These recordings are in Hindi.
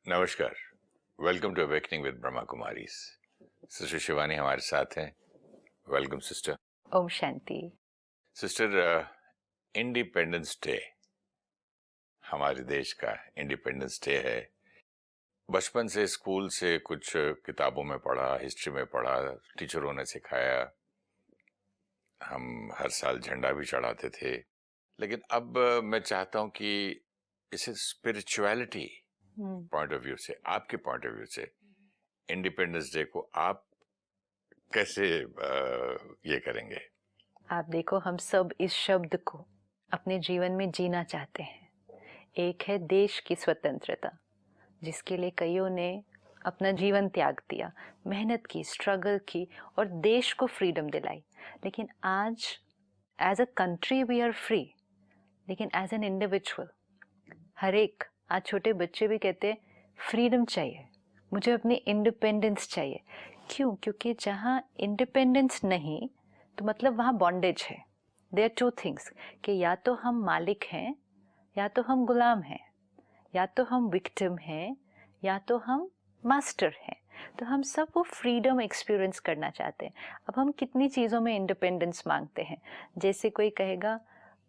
नमस्कार, welcome to awakening with Brahma Kumaris. Sister Shivani हमारे साथ हैं। Welcome sister. Om Shanti. Sister, independence day हमारे देश का इंडिपेंडेंस डे है। बचपन से स्कूल से कुछ किताबों में पढ़ा, हिस्ट्री में पढ़ा, टीचरों ने सिखाया, हम हर साल झंडा भी चढ़ाते थे। लेकिन अब मैं चाहता हूं कि इसे स्पिरिचुअलिटी पॉइंट ऑफ व्यू से, आपके पॉइंट ऑफ व्यू से इंडिपेंडेंस डे को आप कैसे ये करेंगे? आप देखो, हम सब इस शब्द को अपने जीवन में जीना चाहते हैं। एक है देश की स्वतंत्रता, जिसके लिए कईयों ने अपना जीवन त्याग दिया, मेहनत की, स्ट्रगल की और देश को फ्रीडम दिलाई। लेकिन आज as a country we are free, लेकिन एज एन इंडिविजुअल हर एक, आज छोटे बच्चे भी कहते हैं फ्रीडम चाहिए, मुझे अपनी इंडिपेंडेंस चाहिए। क्यों? क्योंकि जहाँ इंडिपेंडेंस नहीं तो मतलब वहाँ बॉन्डेज है। देयर आर टू थिंग्स, कि या तो हम मालिक हैं या तो हम गुलाम हैं, या तो हम विक्टिम हैं या तो हम मास्टर हैं। तो हम सब वो फ्रीडम एक्सपीरियंस करना चाहते हैं। अब हम कितनी चीज़ों में इंडिपेंडेंस मांगते हैं। जैसे कोई कहेगा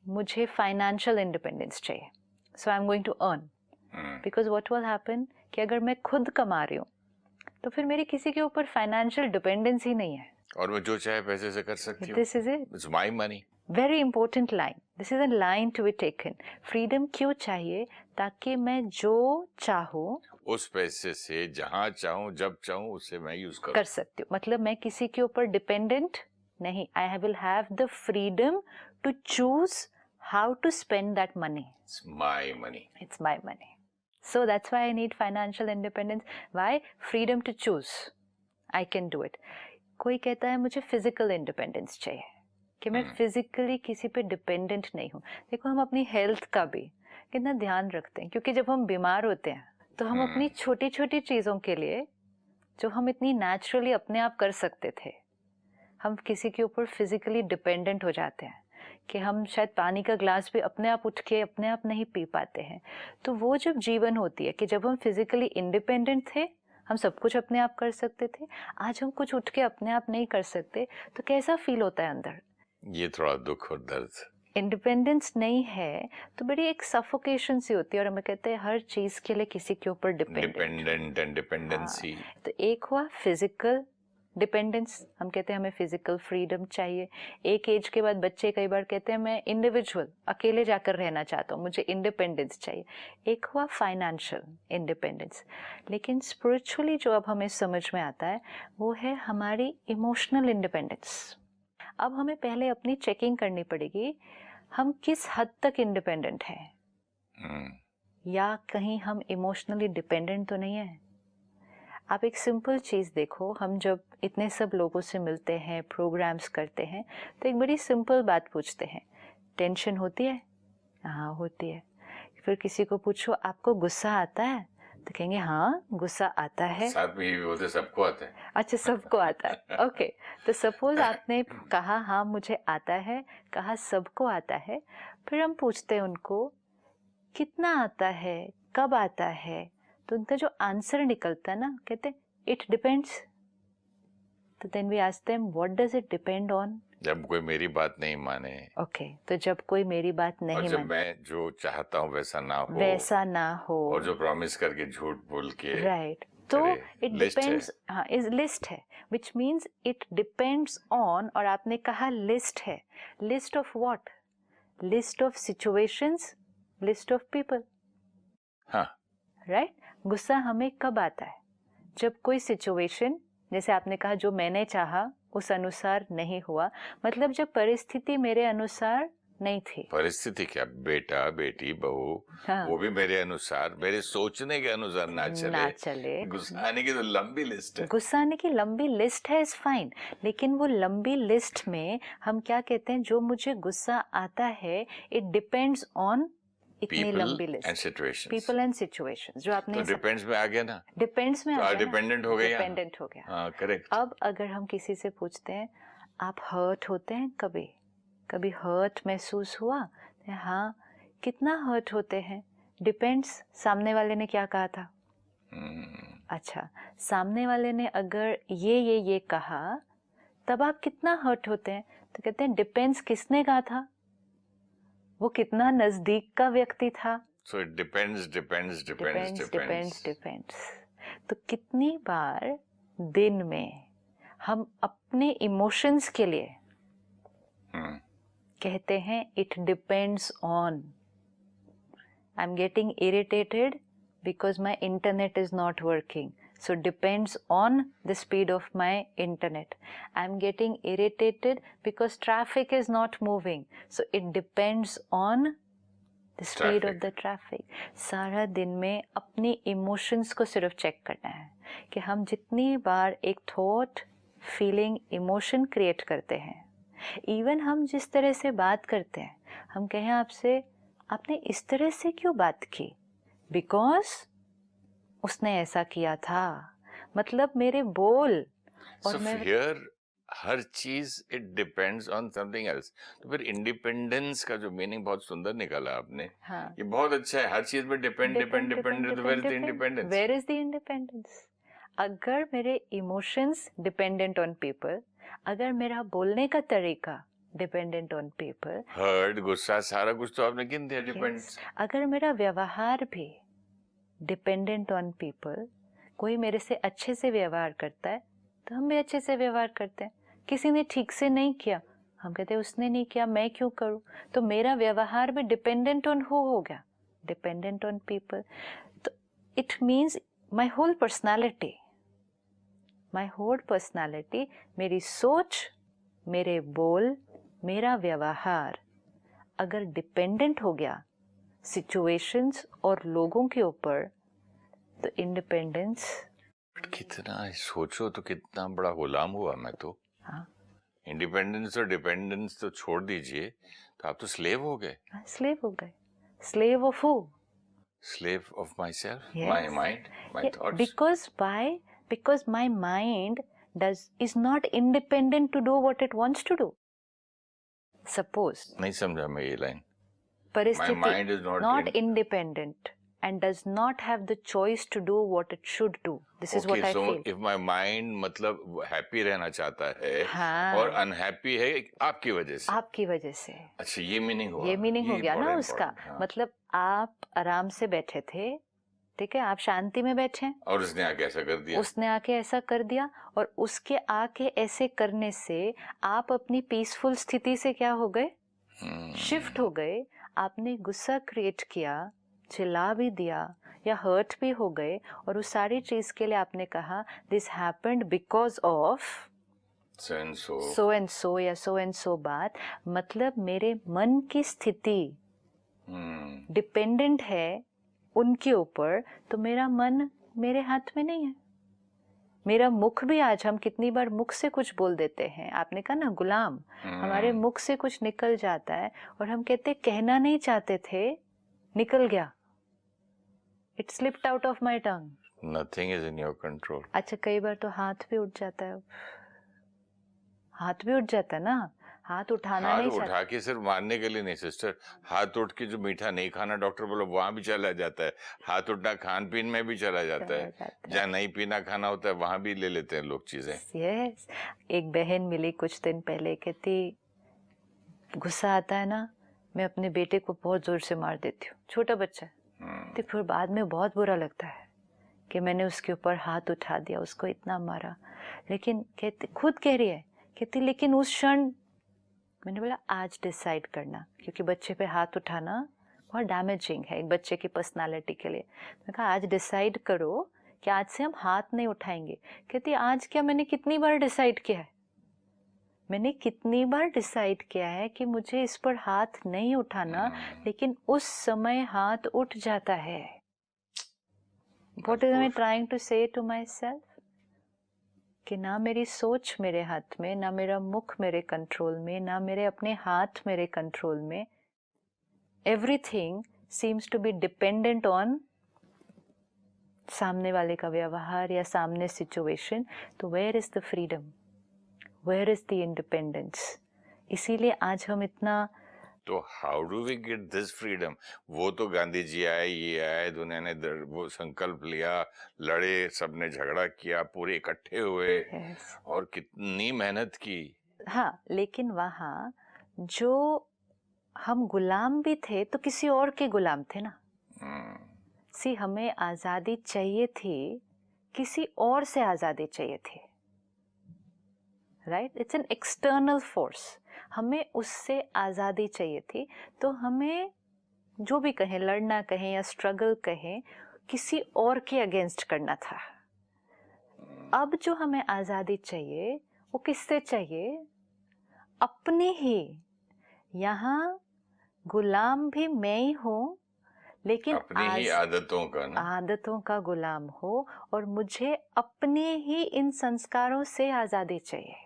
मुझे फाइनेंशियल इंडिपेंडेंस चाहिए, so I am going to earn, because what will happen कि अगर मैं खुद कमा रही हूँ तो फिर मेरी किसी के ऊपर फाइनेंशियल डिपेंडेंस ही नहीं है और मैं जो चाहे पैसे से कर सकती हूँ। This is it, it's my money. Very important line, this is a line to be taken. Freedom क्यों चाहिए? ताकि मैं जो चाहूँ उस पैसे से जहाँ चाहूँ जब चाहूँ उसे मैं यूज कर सकती हूँ। मतलब मैं किसी के ऊपर डिपेंडेंट नहीं, I will have the freedom to choose how to spend that money. It's my money, it's my money. So that's why I need financial independence. Why? Freedom to choose. I can do it. कोई कहता है मुझे फिजिकल इंडिपेंडेंस चाहिए, कि मैं फिजिकली किसी पे डिपेंडेंट नहीं हूँ। देखो, हम अपनी हेल्थ का भी कितना ध्यान रखते हैं, क्योंकि जब हम बीमार होते हैं तो हम अपनी छोटी छोटी चीज़ों के लिए जो हम इतनी नेचुरली अपने आप कर सकते थे, हम किसी के ऊपर फिजिकली डिपेंडेंट हो जाते हैं कि हम शायद पानी का ग्लास भी अपने आप उठ के अपने आप नहीं पी पाते हैं। तो वो जब जीवन होती है कि जब हम फिजिकली इंडिपेंडेंट थे, हम सब कुछ अपने आप कर सकते थे, आज हम कुछ उठ के अपने आप नहीं कर सकते, तो कैसा फील होता है अंदर? ये थोड़ा दुख और दर्द। इंडिपेंडेंस नहीं है तो बड़ी एक सफोकेशन सी होती है, और हमें कहते हैं हर चीज के लिए किसी के ऊपर डिपेंडेंट एंड डिपेंडेंसी। तो एक हुआ फिजिकल डिपेंडेंस, हम कहते हैं हमें फिजिकल फ्रीडम चाहिए। एक एज के बाद बच्चे कई बार कहते हैं मैं इंडिविजुअल अकेले जाकर रहना चाहता हूँ, मुझे इंडिपेंडेंस चाहिए। एक हुआ फाइनेंशियल इंडिपेंडेंस। लेकिन स्पिरिचुअली जो अब हमें समझ में आता है वो है हमारी इमोशनल इंडिपेंडेंस। अब हमें पहले अपनी चेकिंग करनी पड़ेगी, हम किस हद तक इंडिपेंडेंट हैं, या कहीं हम इमोशनली डिपेंडेंट तो नहीं है। आप एक सिंपल चीज़ देखो, हम जब इतने सब लोगों से मिलते हैं, प्रोग्राम्स करते हैं, तो एक बड़ी सिंपल बात पूछते हैं, टेंशन होती है? हाँ होती है। फिर किसी को पूछो आपको गुस्सा आता है, तो कहेंगे हाँ गुस्सा आता है। साथ में ये भी बोलते सबको आता है। अच्छा, सबको आता है। ओके, तो सपोज आपने कहा हाँ मुझे आता है, कहा सबको आता है, फिर हम पूछते हैं उनको कितना आता है, कब आता है, तो उनका जो आंसर निकलता है ना, कहते इट डिपेंड्स। तो then we ask them what does it depend on? जब कोई मेरी बात नहीं माने। ओके, तो जब कोई मेरी बात नहीं और जब माने, मैं जो चाहता हूँ वैसा ना हो, और जो प्रॉमिस करके झूठ बोल के, राइट, तो इट डिपेंड्स। हाँ, इज लिस्ट है, which means it depends on. और आपने कहा लिस्ट है, list of what? List of situations, list of people. हाँ, राइट। गुस्सा हमें कब आता है? जब कोई सिचुएशन, जैसे आपने कहा जो मैंने चाहा उस अनुसार नहीं हुआ, मतलब जब परिस्थिति मेरे अनुसार नहीं थी। परिस्थिति क्या, बेटा बेटी बहू, हाँ, वो भी मेरे अनुसार, मेरे सोचने के अनुसार ना चले। गुस्सा आने की तो लंबी लिस्ट है। गुस्सा आने की लंबी लिस्ट है, इज फाइन, लेकिन वो लंबी लिस्ट में हम क्या कहते हैं, जो मुझे गुस्सा आता है इट डिपेंड्स ऑन इतनी लंबी लिस्ट, पीपल एंड सिचुएशंस। जो आपने तो डिपेंड्स में आ गया ना, डिपेंड्स में आ गया, डिपेंडेंट हो गया, डिपेंडेंट हो गया। हाँ, करेक्ट। अब अगर हम किसी से पूछते हैं आप हर्ट होते हैं कभी, कभी हर्ट महसूस हुआ? हाँ। कितना हर्ट होते हैं? डिपेंड्स, सामने वाले ने क्या कहा था। अच्छा, सामने वाले ने अगर ये कहा तब आप कितना हर्ट होते हैं? तो कहते हैं डिपेंड्स, किसने कहा था, वो कितना नजदीक का व्यक्ति था। So it depends. डिपेंड्स। तो कितनी बार दिन में हम अपने इमोशंस के लिए कहते हैं it depends on, I am getting irritated because my internet is not working, so depends on the speed of my internet. I'm getting irritated because traffic is not moving, so it depends on the speed of the traffic. सारा दिन में अपनी इमोशंस को सिर्फ चेक करना है कि हम जितनी बार एक थॉट, फीलिंग, इमोशन क्रिएट करते हैं, इवन हम जिस तरह से बात करते हैं, हम कहें आपसे, आपने इस तरह से क्यों बात की, बिकॉज उसने ऐसा किया था, मतलब मेरे बोल और so here हर चीज it depends on something else. तो फिर इंडिपेंडेंस का जो मीनिंग बहुत सुंदर निकाला आपने। हाँ, ये बहुत अच्छा है, हर चीज में डिपेंड तो where is the independence? Where is the independence? अगर मेरे इमोशंस डिपेंडेंट ऑन पीपल, अगर मेरा बोलने का तरीका डिपेंडेंट ऑन पीपल, हर्ट, गुस्सा, सारा कुछ तो आपने गिन दिया डिपेंड्स। अगर मेरा व्यवहार भी डिपेंडेंट ऑन पीपल, कोई मेरे से अच्छे से व्यवहार करता है तो हम भी अच्छे से व्यवहार करते हैं, किसी ने ठीक से नहीं किया, हम कहते हैं उसने नहीं किया, मैं क्यों करूं, तो मेरा व्यवहार भी डिपेंडेंट ऑन हो गया, डिपेंडेंट ऑन पीपल। तो it means my whole personality, मेरी सोच, मेरे बोल, मेरा व्यवहार अगर डिपेंडेंट हो गया सिचुएशंस और लोगों के ऊपर, तो इंडिपेंडेंस। कितना सोचो तो कितना बड़ा गुलाम हुआ मैं तो। हाँ, इंडिपेंडेंस और डिपेंडेंस तो छोड़ दीजिए, तो आप तो स्लेव हो गए। स्लेव हो गए। Slave of who? Slave of my self, Yes. My mind, my thoughts. Because my mind is not independent to do what it wants to do. Suppose नहीं समझा मैं ये लाइन। परिस्थिति My mind is not independent and does not have the choice to do what it should do. This is what I feel. if my mind मतलब हैप्पी रहना चाहता है, हाँ, और अनहैप्पी है आपकी वजह से। आपकी वजह से। अच्छा, ये मीनिंग हुआ। ये मीनिंग हो गया ना उसका। हाँ। मतलब आप आराम से बैठे थे, ठीक है, आप शांति में बैठे हैं, और उसने आके ऐसा कर दिया। उसने आके ऐसा कर दिया, और उसके आके ऐसे करने से आप अपनी पीसफुल स्थिति से क्या हो गए, शिफ्ट हो गए। आपने गुस्सा क्रिएट किया, चिल्ला भी दिया या हर्ट भी हो गए, और उस सारी चीज के लिए आपने कहा this happened because of so and so या सो एंड सो बात। मतलब मेरे मन की स्थिति डिपेंडेंट है उनके ऊपर, तो मेरा मन मेरे हाथ में नहीं है। मेरा मुख भी, आज हम कितनी बार मुख से कुछ बोल देते हैं, आपने कहा ना गुलाम, हमारे मुख से कुछ निकल जाता है और हम कहते कहना नहीं चाहते थे, निकल गया, it slipped out of my tongue. Nothing is in your control. अच्छा, कई बार तो हाथ भी उठ जाता है, हाथ भी उठ जाता है ना, हाथ उठाना नहीं चाहता। उठा के सिर्फ मारने के लिए नहीं सिस्टर, हाथ उठ के जो मीठा नहीं खाना डॉक्टर बोलो वहां भी चला जाता है। हाथ उठना खान पीन में भी चला जाता है, जहाँ नहीं पीना खाना होता है वहां भी ले लेते हैं लोग चीजें। यस, एक बहन मिली कुछ दिन पहले, कहती गुस्सा आता है ना, मैं अपने बेटे को बहुत जोर से मार देती हूँ, छोटा बच्चा है, तो फिर बाद में बहुत बुरा लगता है कि मैंने उसके ऊपर हाथ उठा दिया, उसको इतना मारा। लेकिन कहती, खुद कह रही है, कहती लेकिन उस क्षण मैंने बोला आज डिसाइड करना, क्योंकि बच्चे पे हाथ उठाना बहुत डैमेजिंग है एक बच्चे की पर्सनालिटी के लिए। मैंने कहा आज डिसाइड करो कि आज से हम हाथ नहीं उठाएंगे। कहती आज क्या, मैंने कितनी बार डिसाइड किया है, मैंने कितनी बार डिसाइड किया है कि मुझे इस पर हाथ नहीं उठाना, लेकिन उस समय हाथ उठ जाता है। What am I trying to say to myself? कि ना मेरी सोच मेरे हाथ में, ना मेरा मुख मेरे कंट्रोल में, ना मेरे अपने हाथ मेरे कंट्रोल में। Everything seems to be dependent on सामने वाले का व्यवहार या सामने सिचुएशन। तो where is the freedom, where is the independence? इसीलिए आज हम इतना तो how do we get this freedom? वो तो गांधी जी आए, ये आए, दुनिया ने वो संकल्प लिया, लड़े, सबने झगड़ा किया, पूरे इकट्ठे हुए Yes. और कितनी मेहनत की। हाँ, लेकिन वहाँ जो हम गुलाम भी थे तो किसी और के गुलाम थे ना। सी हमें आजादी चाहिए थी, किसी और से आजादी चाहिए थी, right? It's an external force, हमें उससे आजादी चाहिए थी। तो हमें जो भी कहें, लड़ना कहें या स्ट्रगल कहें, किसी और के अगेंस्ट करना था। अब जो हमें आजादी चाहिए वो किससे चाहिए? अपने ही। यहाँ गुलाम भी मैं ही हूँ, लेकिन अपनी ही आदतों का ना, आदतों का गुलाम हो, और मुझे अपने ही इन संस्कारों से आजादी चाहिए।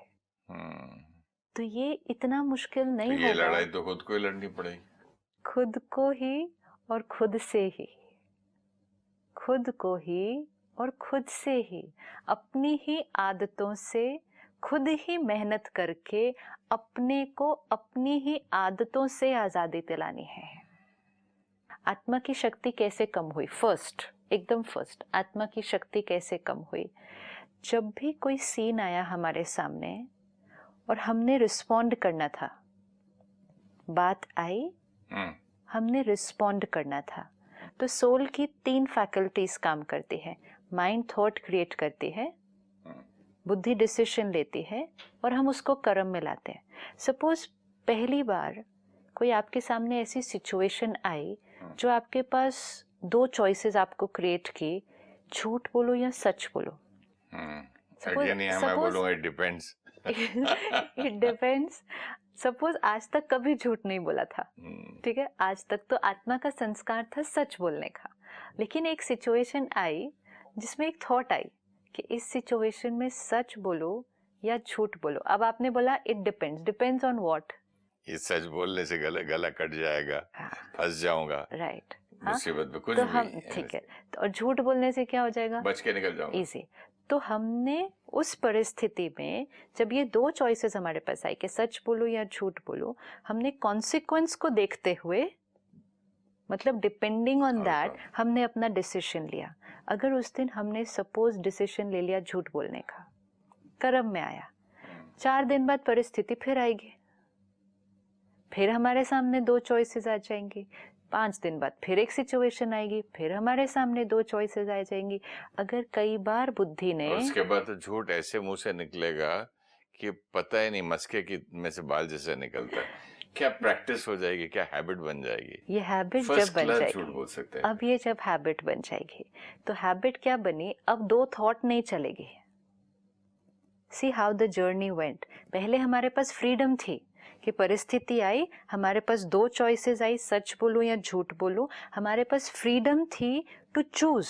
तो ये इतना मुश्किल नहीं तो ये होगा। लड़ाई तो खुद को ही लड़नी पड़ेगी, खुद को ही और खुद से ही, खुद को ही और खुद से ही, अपनी ही आदतों से खुद ही मेहनत करके अपने को अपनी ही आदतों से आजादी दिलानी है। आत्मा की शक्ति कैसे कम हुई? फर्स्ट, एकदम फर्स्ट, आत्मा की शक्ति कैसे कम हुई? जब भी कोई सीन आया हमारे सामने और हमने रिस्पॉन्ड करना था, बात आई, हमने रिस्पॉन्ड करना था, तो सोल की 3 फैकल्टीज काम करती है। माइंड थॉट क्रिएट करती है, बुद्धि डिसीजन लेती है, और हम उसको कर्म में लाते हैं। सपोज पहली बार कोई आपके सामने ऐसी सिचुएशन आई जो आपके पास 2 चॉइसेस आपको क्रिएट की, झूठ बोलो या सच बोलो। मैं बोलूंगा it depends. It depends. Suppose आज तक कभी झूठ नहीं बोला था, ठीक है, आज तक तो आत्मा का संस्कार था सच बोलने का, लेकिन एक सिचुएशन आई जिसमें एक थॉट आई कि इस सिचुएशन में सच बोलो या झूठ बोलो। अब आपने बोला it depends. Depends on what? ये सच बोलने से गला कट जाएगा, फंस जाऊंगा, राइट, मुसीबत में कुछ तो भी, हम ठीक है, तो और झूठ बोलने से क्या हो जाएगा? बच के निकल जाऊंगा, इजी। तो हमने उस परिस्थिति में जब ये 2 चॉइसेस हमारे पास आई कि सच बोलो या झूठ बोलो, हमने कॉन्सिक्वेंस को देखते हुए, मतलब डिपेंडिंग ऑन दैट, हमने अपना डिसीजन लिया। अगर उस दिन हमने सपोज डिसीजन ले लिया झूठ बोलने का, कर्म में आया, 4 दिन बाद परिस्थिति फिर आएगी, फिर हमारे सामने 2 चॉइसेस आ जाएंगी, 5 दिन बाद फिर एक सिचुएशन आएगी, फिर हमारे सामने 2 चॉइसेस आ जाएंगी। अगर कई बार बुद्धि ने, उसके बाद तो झूठ ऐसे मुंह से निकलेगा कि पता ही नहीं मस्के की में से बाल जैसे निकलता है। क्या प्रैक्टिस हो जाएगी, क्या हैबिट बन जाएगी? ये हैबिट जब बन जाएगी, झूठ बोल सकते हैं। अब ये जब हैबिट बन जाएगी, तो हैबिट क्या बनी? अब 2 थॉट नहीं चलेगी। See how the journey went. पहले हमारे पास फ्रीडम थी कि परिस्थिति आई, हमारे पास 2 चॉइसेस आई, सच बोलूं या झूठ बोलूं, हमारे पास फ्रीडम थी टू चूज,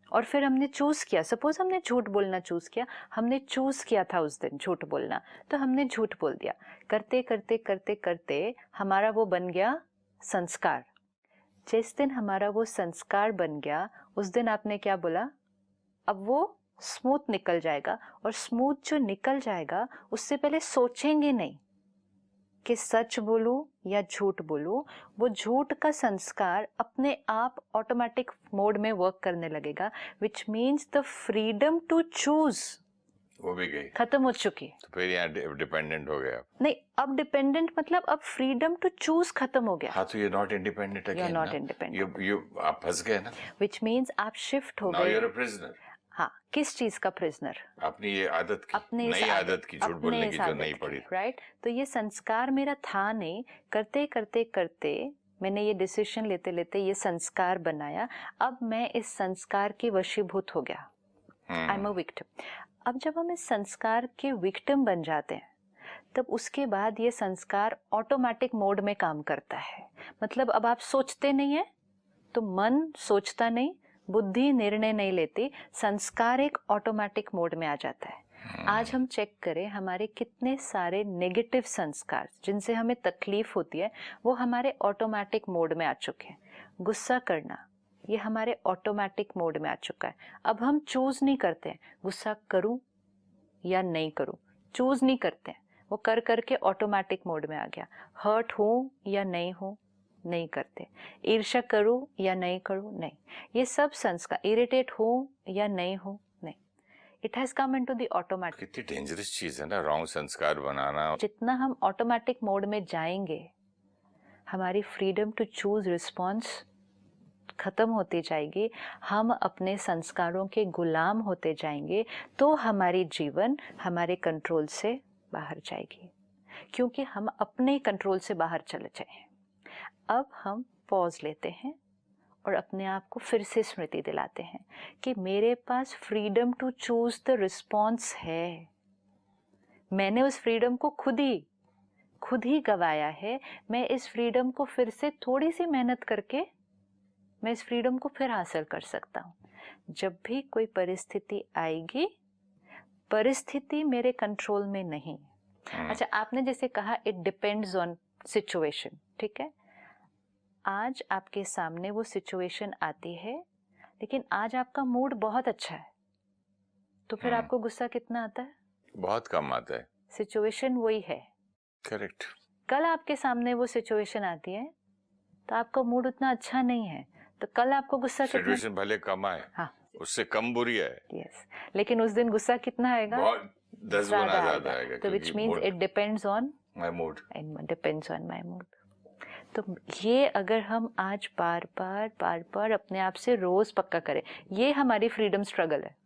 और फिर हमने चूज किया। सपोज हमने झूठ बोलना चूज किया, हमने चूज किया था उस दिन झूठ बोलना, तो हमने झूठ बोल दिया। करते करते करते करते हमारा वो बन गया संस्कार। जिस दिन हमारा वो संस्कार बन गया, उस दिन आपने क्या बोला? अब वो स्मूथ निकल जाएगा, और स्मूथ जो निकल जाएगा उससे पहले सोचेंगे नहीं कि सच बोलूं या झूठ बोलूं। वो झूठ का संस्कार अपने आप ऑटोमेटिक मोड में वर्क करने लगेगा, which means the freedom to choose वो भी गई, खत्म हो चुकी। तो फिर यहाँ डिपेंडेंट हो गया। नहीं, अब डिपेंडेंट मतलब अब फ्रीडम टू चूज खत्म हो गया। हाँ, तो ये not independent again, not independent, you आप फंस गए ना, विच मीन्स आप शिफ्ट हो गए। Now you are a prisoner. हाँ, किस चीज का प्रिजनर? अपनी ये आदत की, अपने नई आदत की, झूठ बोलने की जो नहीं पड़ी, राइट? तो ये संस्कार मेरा था नहीं, करते करते करते मैंने ये डिसीजन लेते लेते ये संस्कार बनाया। अब मैं इस संस्कार की वशीभूत हो गया, आई एम अ विक्टिम। अब जब हम इस संस्कार के विक्टिम बन जाते हैं, तब उसके बाद ये संस्कार ऑटोमेटिक मोड में काम करता है। मतलब अब आप सोचते नहीं है, तो मन सोचता नहीं, बुद्धि निर्णय नहीं लेती, संस्कार एक ऑटोमेटिक मोड में आ जाता है। आज हम चेक करें, हमारे कितने सारे नेगेटिव संस्कार जिनसे हमें तकलीफ होती है, वो हमारे ऑटोमेटिक मोड में आ चुके हैं। गुस्सा करना, ये हमारे ऑटोमेटिक मोड में आ चुका है। अब हम चूज नहीं करते हैं गुस्सा करूं या नहीं करूं, चूज नहीं करते हैं, वो कर करके ऑटोमेटिक मोड में आ गया। हर्ट हूँ या नहीं हूँ, नहीं करते। ईर्ष्या करूँ या नहीं करूँ, नहीं। ये सब संस्कार, इरिटेट हूँ या नहीं हूँ, नहीं। It has come into the automatic. कितनी डेंजरस चीज है ना रॉन्ग संस्कार बनाना। जितना हम ऑटोमेटिक मोड में जाएंगे, हमारी फ्रीडम टू चूज रिस्पॉन्स खत्म होती जाएगी, हम अपने संस्कारों के गुलाम होते जाएंगे, तो हमारी जीवन हमारे कंट्रोल से बाहर जाएगी, क्योंकि हम अपने कंट्रोल से बाहर चले जाए। अब हम पॉज लेते हैं और अपने आप को फिर से स्मृति दिलाते हैं कि मेरे पास freedom to choose the response है। मैंने उस फ्रीडम को खुद ही गवाया है। मैं इस फ्रीडम को फिर से थोड़ी सी मेहनत करके मैं इस फ्रीडम को फिर हासिल कर सकता हूँ। जब भी कोई परिस्थिति आएगी, परिस्थिति मेरे कंट्रोल में नहीं। अच्छा, आपने जैसे कहा इट डिपेंड्स ऑन सिचुएशन, ठीक है। आज आपके सामने वो सिचुएशन आती है, लेकिन आज आपका मूड बहुत अच्छा है, तो फिर आपको गुस्सा कितना आता है? बहुत कम आता है। सिचुएशन वही है। करेक्ट। कल आपके सामने वो सिचुएशन आती है तो आपका मूड उतना अच्छा नहीं है, तो कल आपको गुस्सा कितना? सिचुएशन भले कम आए, हाँ, उससे कम बुरी है। यस, लेकिन उस दिन गुस्सा कितना आएगा? बहुत 10 गुना ज्यादा आएगा। तो which means it depends on my mood. Depends on my mood. तो ये अगर हम आज बार बार अपने आप से रोज पक्का करें, ये हमारी फ्रीडम स्ट्रगल है।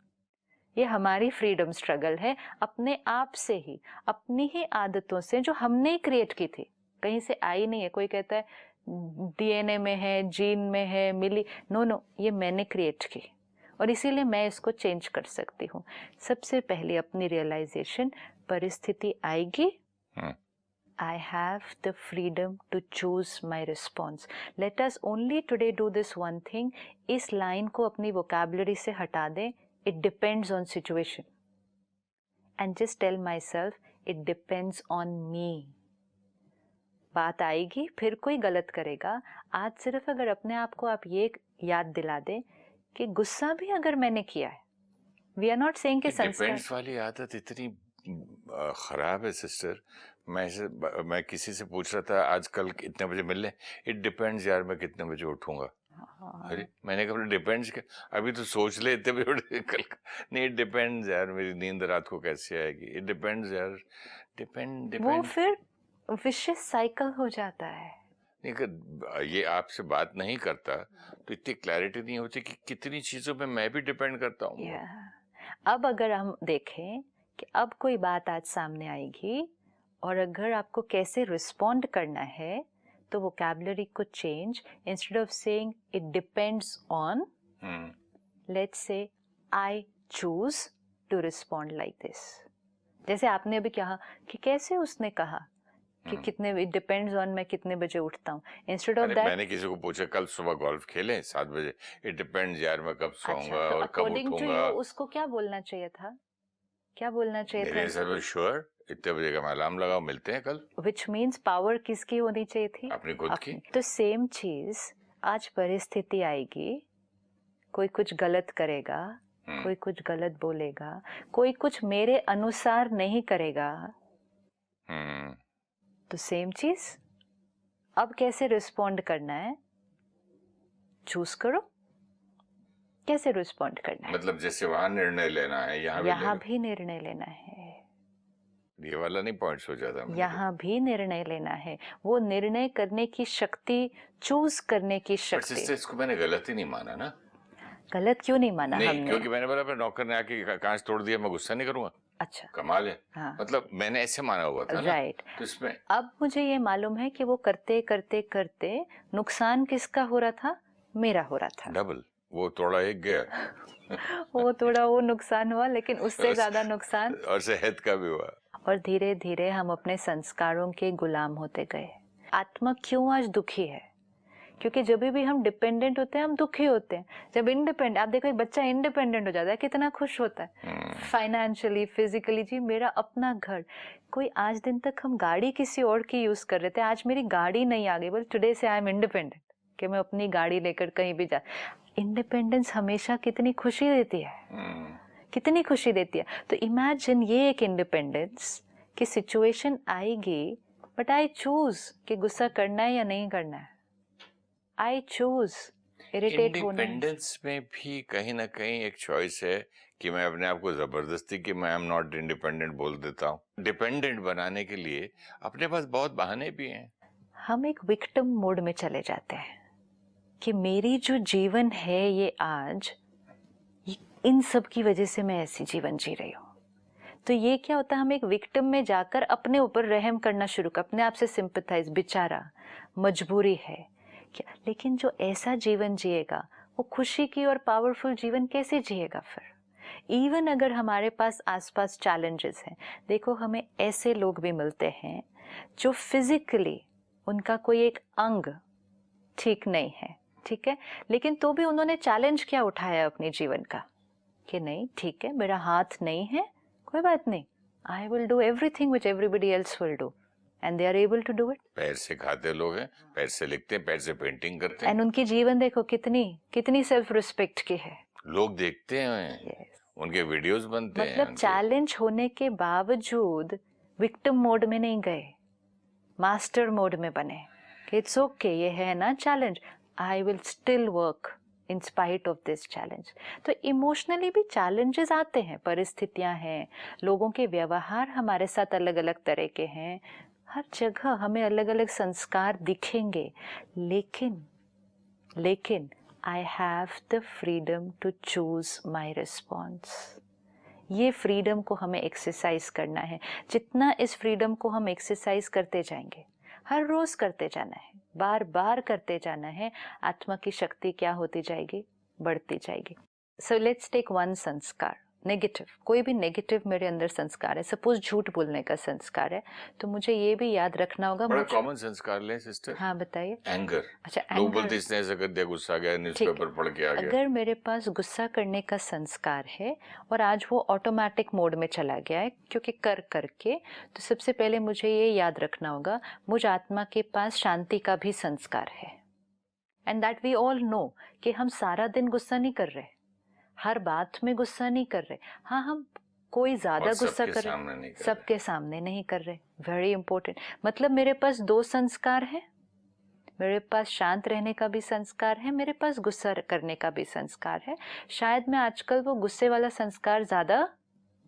ये हमारी फ्रीडम स्ट्रगल है अपने आप से ही, अपनी ही आदतों से जो हमने क्रिएट की थी, कहीं से आई नहीं है। कोई कहता है डीएनए में है, जीन में है, मिली, नो, ये मैंने क्रिएट की और इसीलिए मैं इसको चेंज कर सकती हूँ। सबसे पहले अपनी रियलाइजेशन, परिस्थिति आएगी, I have the freedom to choose my response. Let us only today do this one thing. इस लाइन को अपनी vocabulary से हटा दें, it depends on situation. And just tell myself, it depends on me. बात आएगी, फिर कोई गलत करेगा। आज सिर्फ अगर अपने आप को आप ये याद दिला दें कि गुस्सा भी अगर मैंने किया है, we are not saying कि संस्कार। डिपेंड्स वाली आदत इतनी खराब है सिस्टर। मैं किसी से पूछ रहा था आजकल कितने बजे मिल लें, इट डिपेंड्स यार मैं कितने बजे उठूंगा। अरे मैंने कहा डिपेंड्स क्या, अभी तो सोच ले इतने बजे उठ कल। नहीं, इट डिपेंड्स यार मेरी नींद रात को कैसे आएगी, इट डिपेंड्स यार। डिपेंड वो फिर विशियस साइकिल हो जाता है। नहीं, ये आपसे बात नहीं करता तो इतनी क्लैरिटी नहीं होती कि कितनी चीजों पे मैं भी डिपेंड करता हूँ। अब अगर हम देखें कि अब कोई बात आज सामने आएगी और अगर आपको कैसे रिस्पॉन्ड करना है, तो वोकैबुलरी को change, instead of saying it depends on, let's say I choose to respond like this. जैसे आपने अभी कहा कि कैसे उसने कहा कि कितने, इट डिपेंड्स ऑन मैं कितने बजे उठता हूँ, इंस्टेड ऑफ दैट मैंने किसी को पूछा कल सुबह गोल्फ खेलें 7 बजे, इट डिपेंड्स यार मैं कब सोऊंगा और कब उठूंगा। उसको क्या बोलना चाहिए था? क्या बोलना चाहिए था? मेरे हिसाब से श्योर इतने बजे का मैं अलार्म लगाओ, मिलते हैं कल। विच मीन्स पावर किसकी होनी चाहिए थी? अपनी खुद की। तो सेम चीज, आज परिस्थिति आएगी, कोई कुछ गलत करेगा, कोई कुछ गलत बोलेगा, कोई कुछ मेरे अनुसार नहीं करेगा, तो सेम चीज अब कैसे रिस्पॉन्ड करना है, चूज करो कैसे रिस्पॉन्ड करना है। मतलब जैसे वहां निर्णय लेना है, यहाँ भी निर्णय लेना है। ये वाला नहीं पॉइंट सोचा था मैंने। यहाँ भी निर्णय लेना है, वो निर्णय करने की शक्ति, चूज करने की शक्ति। इसको मैंने गलत ही नहीं माना ना। गलत क्यों नहीं माना? नहीं, हमने क्योंकि मैंने बोला नौकर ने आके कांच तोड़ दिया, मैं गुस्सा नहीं करूंगा। अच्छा, कमाल है। हाँ। मतलब मैंने ऐसे माना हुआ था राइट। तो इसमें अब मुझे ये मालूम है कि वो करते करते करते नुकसान किसका हो रहा था? मेरा हो रहा था। डबल, वो थोड़ा एक गया वो थोड़ा वो नुकसान हुआ, लेकिन उससे ज्यादा नुकसान और सेहत का भी हुआ। और धीरे धीरे हम अपने संस्कारों के गुलाम होते गए। आत्मा क्यों आज दुखी है? क्योंकि जब भी हम डिपेंडेंट होते हैं हम दुखी होते हैं। जब इंडिपेंडेंट, आप देखो एक बच्चा इंडिपेंडेंट हो जाता है कितना खुश होता है, फाइनेंशियली, फिजिकली, जी मेरा अपना घर। कोई आज दिन तक हम गाड़ी किसी और की यूज कर रहे थे, आज मेरी गाड़ी नहीं आ गई, बोल टुडे से आई एम इंडिपेंडेंट, कि मैं अपनी गाड़ी लेकर कहीं भी जा। इंडिपेंडेंस हमेशा कितनी खुशी देती है, कितनी खुशी देती है। तो इमेजिन ये एक इंडिपेंडेंस कि सिचुएशन आएगी, बट आई चूज कि गुस्सा करना है या नहीं करना है। आई चूज इरिटेट होना है। इंडिपेंडेंस में भी कहीं ना कहीं एक चॉइस है कि मैं अपने आप को जबरदस्ती कि मैं एम नॉट इंडिपेंडेंट बोल देता हूँ। डिपेंडेंट बनाने के लिए अपने पास बहुत बहाने भी हैं। हम एक विक्टिम मोड में चले जाते हैं कि मेरी जो जीवन है ये आज, इन सब की वजह से मैं ऐसी जीवन जी रही हूँ। तो ये क्या होता है, हम एक विक्टिम में जाकर अपने ऊपर रहम करना शुरू कर, अपने आप से सिंपैथाइज, बेचारा मजबूरी है क्या। लेकिन जो ऐसा जीवन जिएगा वो खुशी की और पावरफुल जीवन कैसे जिएगा फिर? इवन अगर हमारे पास आसपास चैलेंजेस हैं, देखो हमें ऐसे लोग भी मिलते हैं जो फिजिकली उनका कोई एक अंग ठीक नहीं है, ठीक है, लेकिन तो भी उन्होंने चैलेंज क्या उठाया अपने जीवन का कि नहीं ठीक है, मेरा हाथ नहीं है, कोई बात नहीं, I will do everything which everybody else will do, and they are able to do it. पैर से खाते लोग हैं, पैर से लिखते हैं, पैर से पेंटिंग करते हैं, एंड उनकी जीवन देखो कितनी कितनी सेल्फ रिस्पेक्ट की है। लोग देखते हैं, yes. उनके वीडियोस बनते हैं। मतलब चैलेंज होने के बावजूद विक्टिम मोड में नहीं गए, मास्टर मोड में बने कि इट्स ओके, ये है ना challenge, I will still work in spite of this challenge. तो इमोशनली भी चैलेंजेस आते हैं, परिस्थितियां हैं, लोगों के व्यवहार हमारे साथ अलग अलग तरह के हैं, हर जगह हमें अलग अलग संस्कार दिखेंगे, लेकिन I have the freedom to choose my response. ये फ्रीडम को हमें एक्सरसाइज करना है। जितना इस फ्रीडम को हम एक्सरसाइज करते जाएंगे, हर रोज करते जाना है, बार बार करते जाना है, आत्मा की शक्ति क्या होती जाएगी, बढ़ती जाएगी। सो लेट्स टेक वन संस्कार, नेगेटिव, कोई भी नेगेटिव मेरे अंदर संस्कार है, सपोज झूठ बोलने का संस्कार है, तो मुझे ये भी याद रखना होगा। बड़ा कॉमन संस्कार लें सिस्टर। हाँ बताइए। एंगर। अच्छा, लोग बोलते हैं इसने ऐसा कर दिया, गुस्सा आ गया, न्यूज़पेपर पढ़ के आ गया। अगर मेरे पास गुस्सा करने का संस्कार है और आज वो ऑटोमेटिक मोड में चला गया है क्योंकि कर करके, तो सबसे पहले मुझे ये याद रखना होगा, मुझ आत्मा के पास शांति का भी संस्कार है। And that we all know कि हम सारा दिन गुस्सा नहीं कर रहे, हर बात में गुस्सा नहीं कर रहे। हाँ, हम कोई ज्यादा गुस्सा कर रहे, सबके सामने नहीं कर रहे। Very important. मतलब मेरे पास दो संस्कार है, मेरे पास शांत रहने का भी संस्कार है, मेरे पास गुस्सा करने का भी संस्कार है। शायद मैं आजकल वो गुस्से वाला संस्कार ज्यादा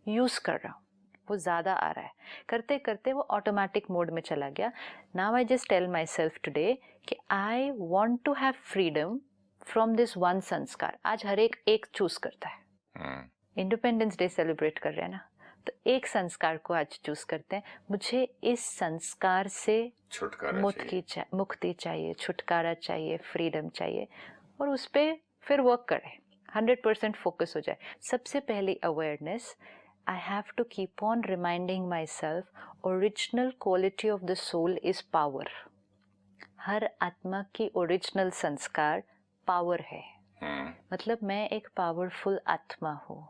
यूज कर रहा हूँ, वो ज्यादा आ रहा है, करते करते वो ऑटोमेटिक मोड में चला गया। Now I just tell myself today कि I want to have freedom from this one sanskar. आज हर एक चूज करता है। इंडिपेंडेंस डे सेलिब्रेट कर रहे हैं ना, तो एक संस्कार को आज चूज करते हैं, मुझे इस संस्कार से मुक्ति चाहिए, छुटकारा चाहिए, फ्रीडम चाहिए, और उस पर फिर वर्क करें, 100% फोकस हो जाए। सबसे पहली awareness, I have to keep on reminding myself original quality of the soul is power. हर आत्मा की ओरिजिनल संस्कार पावर है। मतलब मैं एक पावरफुल आत्मा हूँ,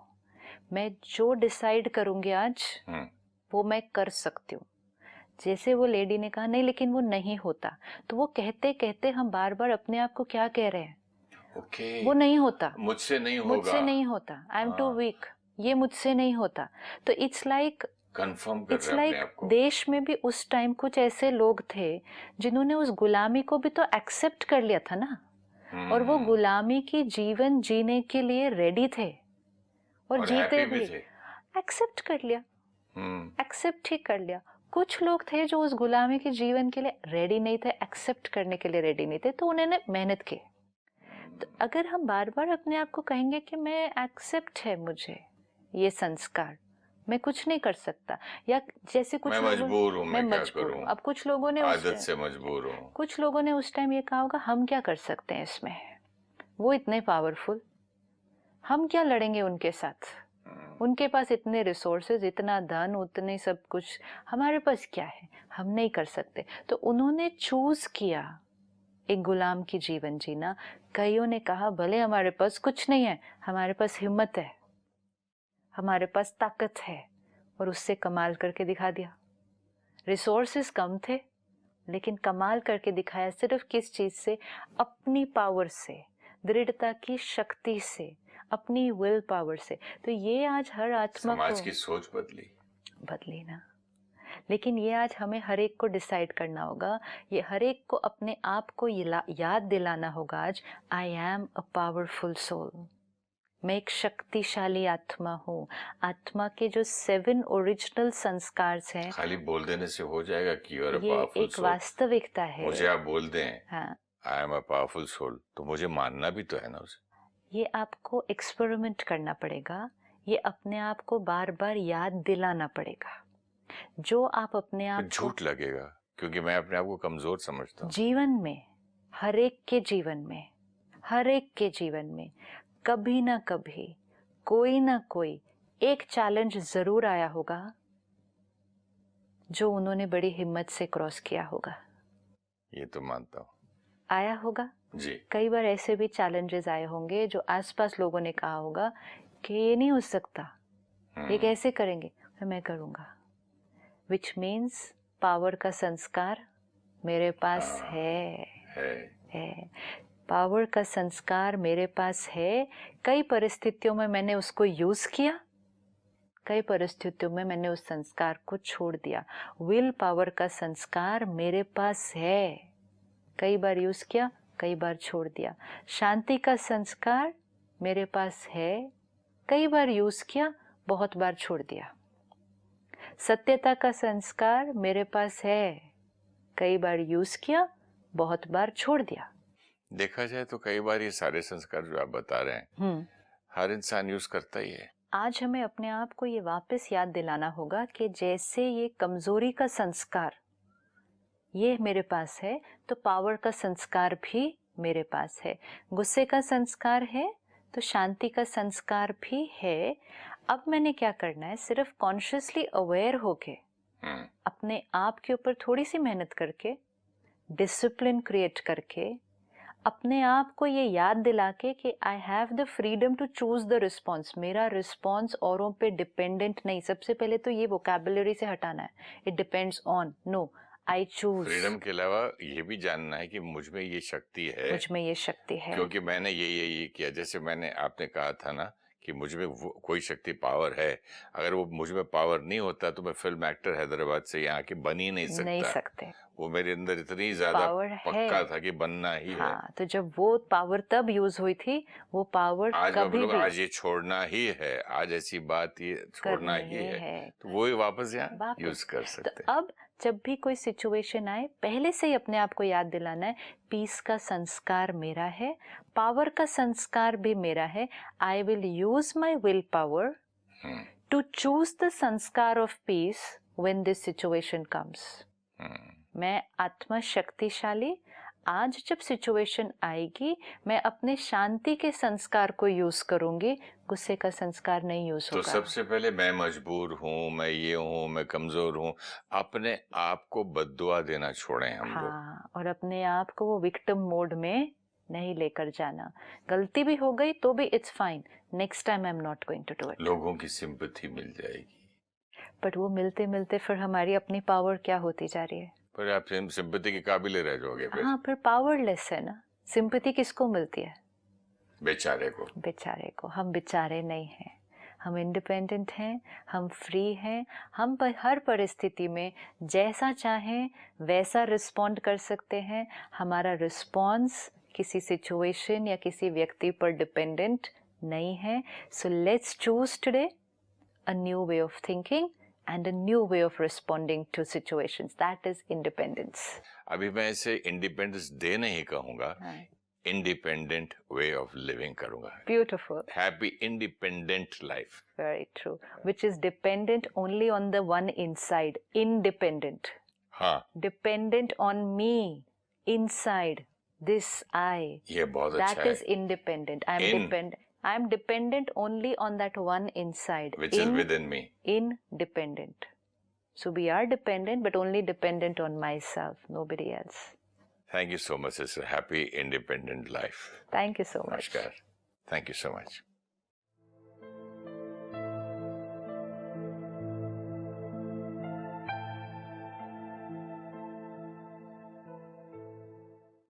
मैं जो डिसाइड करूंगी आज वो मैं कर सकती हूँ। जैसे वो लेडी ने कहा नहीं लेकिन वो नहीं होता, तो वो कहते कहते हम बार बार अपने आप को क्या कह रहे हैं, वो नहीं होता, मुझसे नहीं होगा, मुझसे नहीं होता, आई एम टू वीक, ये मुझसे नहीं होता। तो इट्स लाइक कंफर्म कर रहे हैं अपने आप को। देश में भी उस टाइम कुछ ऐसे लोग थे जिन्होंने उस गुलामी को भी तो एक्सेप्ट कर लिया था ना, और वो गुलामी की जीवन जीने के लिए रेडी थे और जीते भी, एक्सेप्ट कर लिया, एक्सेप्ट ही कर लिया। कुछ लोग थे जो उस गुलामी के जीवन के लिए रेडी नहीं थे, एक्सेप्ट करने के लिए रेडी नहीं थे, तो उन्होंने मेहनत की। तो अगर हम बार बार अपने आप को कहेंगे कि मैं एक्सेप्ट है मुझे ये संस्कार, मैं कुछ नहीं कर सकता, या जैसे कुछ मैं मजबूर हूँ, मैं मजबूर हूँ। अब कुछ लोगों ने आदत से मजबूर हूँ, कुछ लोगों ने उस टाइम ये कहा होगा हम क्या कर सकते हैं इसमें, वो इतने पावरफुल, हम क्या लड़ेंगे उनके साथ, उनके पास इतने रिसोर्सेज, इतना धन, उतने सब कुछ, हमारे पास क्या है, हम नहीं कर सकते। तो उन्होंने चूज किया एक गुलाम की जीवन जीना। कईयों ने कहा भले हमारे पास कुछ नहीं है, हमारे पास हिम्मत है, हमारे पास ताकत है, और उससे कमाल करके दिखा दिया। रिसोर्सेज कम थे लेकिन कमाल करके दिखाया। सिर्फ किस चीज से, अपनी पावर से, दृढ़ता की शक्ति से, अपनी विल पावर से। तो ये आज हर आत्मा समाज की सोच बदली ना। लेकिन ये आज हमें हर एक को डिसाइड करना होगा, ये हर एक को अपने आप को याद दिलाना होगा आज, I am a powerful soul. मैं एक शक्तिशाली आत्मा हूँ। आत्मा के जो 7 ओरिजिनल संस्कार हैं, खाली बोल देने से हो जाएगा कि यू आर अ ये पावरफुल एक सोल? वास्तविकता है। मुझे आप बोल दें हाँ, I am a powerful soul, तो मुझे मानना भी तो है ना उसे। ये आपको एक्सपेरिमेंट करना पड़ेगा, ये अपने आप को बार बार याद दिलाना पड़ेगा। जो आप अपने आप को झूठ लगेगा क्योंकि मैं अपने आप को कमजोर समझता हूँ। जीवन में, हर एक के जीवन में, हर एक के जीवन में कभी ना कभी कोई ना कोई एक चैलेंज जरूर आया होगा जो उन्होंने बड़ी हिम्मत से क्रॉस किया होगा। ये तो मानता हूँ। आया होगा जी। कई बार ऐसे भी चैलेंजेस आए होंगे जो आसपास लोगों ने कहा होगा कि ये नहीं हो सकता, ये कैसे करेंगे, मैं करूँगा। विच मीन्स पावर का संस्कार मेरे पास है। पावर का संस्कार मेरे पास है। कई परिस्थितियों में मैंने उसको यूज किया, कई परिस्थितियों में मैंने उस संस्कार को छोड़ दिया। विल पावर का संस्कार मेरे पास है, कई बार यूज किया, कई बार छोड़ दिया। शांति का संस्कार मेरे पास है, कई बार यूज किया, बहुत बार छोड़ दिया। सत्यता का संस्कार मेरे पास है, कई बार यूज किया, बहुत बार छोड़ दिया। देखा जाए तो कई बार ये सारे संस्कार जो आप बता रहे हैं हर इंसान यूज करता ही है। आज हमें अपने आप को ये वापस याद दिलाना होगा कि जैसे ये कमजोरी का संस्कार ये मेरे पास है, तो पावर का संस्कार भी मेरे पास है। गुस्से का संस्कार है तो शांति का संस्कार भी है। अब मैंने क्या करना है, सिर्फ कॉन्शियसली अवेयर होके अपने आप के ऊपर थोड़ी सी मेहनत करके, डिसिप्लिन क्रिएट करके, अपने आप को ये याद दिला के कि I have the freedom to choose the response. मेरा रिस्पॉन्स औरों पे डिपेंडेंट नहीं। सबसे पहले तो ये वोकैबुलरी से हटाना है, it depends on, no, I choose. Freedom के अलावा ये भी जानना है कि मुझ में ये शक्ति है, मुझ में ये शक्ति है, क्योंकि मैंने ये किया। जैसे आपने कहा था ना कि मुझ में कोई शक्ति, पावर है। अगर वो मुझ में पावर नहीं होता तो मैं फिल्म एक्टर हैदराबाद से यहाँ के बन ही नहीं सकता। वो मेरे अंदर इतनी ज्यादा पक्का था कि बनना ही है। हाँ, तो जब वो पावर तब यूज हुई थी, वो पावर आज कभी भी, आज ये छोड़ना ही है, आज ऐसी बात ये छोड़ना ही है, तो वो ही वापस यहाँ यूज कर सकते हैं। तो अब जब भी कोई सिचुएशन आए, पहले से ही अपने आप को याद दिलाना है, पीस का संस्कार मेरा है, पावर का संस्कार भी मेरा है। I will use my will power to choose the sanskar of peace when this situation comes. मैं आत्मा शक्तिशाली, आज जब सिचुएशन आएगी मैं अपने शांति के संस्कार को यूज करूंगी, गुस्से का संस्कार नहीं यूज होगा। तो सबसे पहले मैं मजबूर हूँ, मैं ये हूँ, मैं कमजोर हूँ, अपने आप को बद्दुआ देना छोड़ें हम लोग। और अपने आप को वो विक्टिम मोड में नहीं लेकर जाना। गलती भी हो गई तो भी it's fine, next time I am not going to do it. लोगों की सिंपैथी मिल जाएगी, बट वो मिलते मिलते फिर हमारी अपनी पावर क्या होती जा रही है। पर आप सिंपैथी के काबिल रह जाओगे फिर। हाँ, फिर पावरलेस है ना। सिंपैथी किसको मिलती है? बेचारे को। बेचारे को। हम बेचारे नहीं हैं, हम इंडिपेंडेंट हैं, हम फ्री हैं। हम हर परिस्थिति में जैसा चाहें वैसा रिस्पॉन्ड कर सकते हैं। हमारा रिस्पॉन्स किसी सिचुएशन या किसी व्यक्ति पर डिपेंडेंट नहीं है। So let's choose today a new way of thinking and a new way of responding to situations. That is independence. अभी मैं इसे इंडिपेंडेंस डे नहीं कहूंगा, इंडिपेंडेंट वे ऑफ लिविंग करूंगा। Beautiful. Happy independent life. Very true. Which is dependent only on the one inside. Independent. हाँ, Dependent on me inside. This I. ये बहुत अच्छा है। That is independent. I am dependent only on that one inside, which is within me. Independent. So we are dependent, but only dependent on myself, nobody else. Thank you so much. It's a happy independent life. Thank you so much. Namaskar. Thank you so much.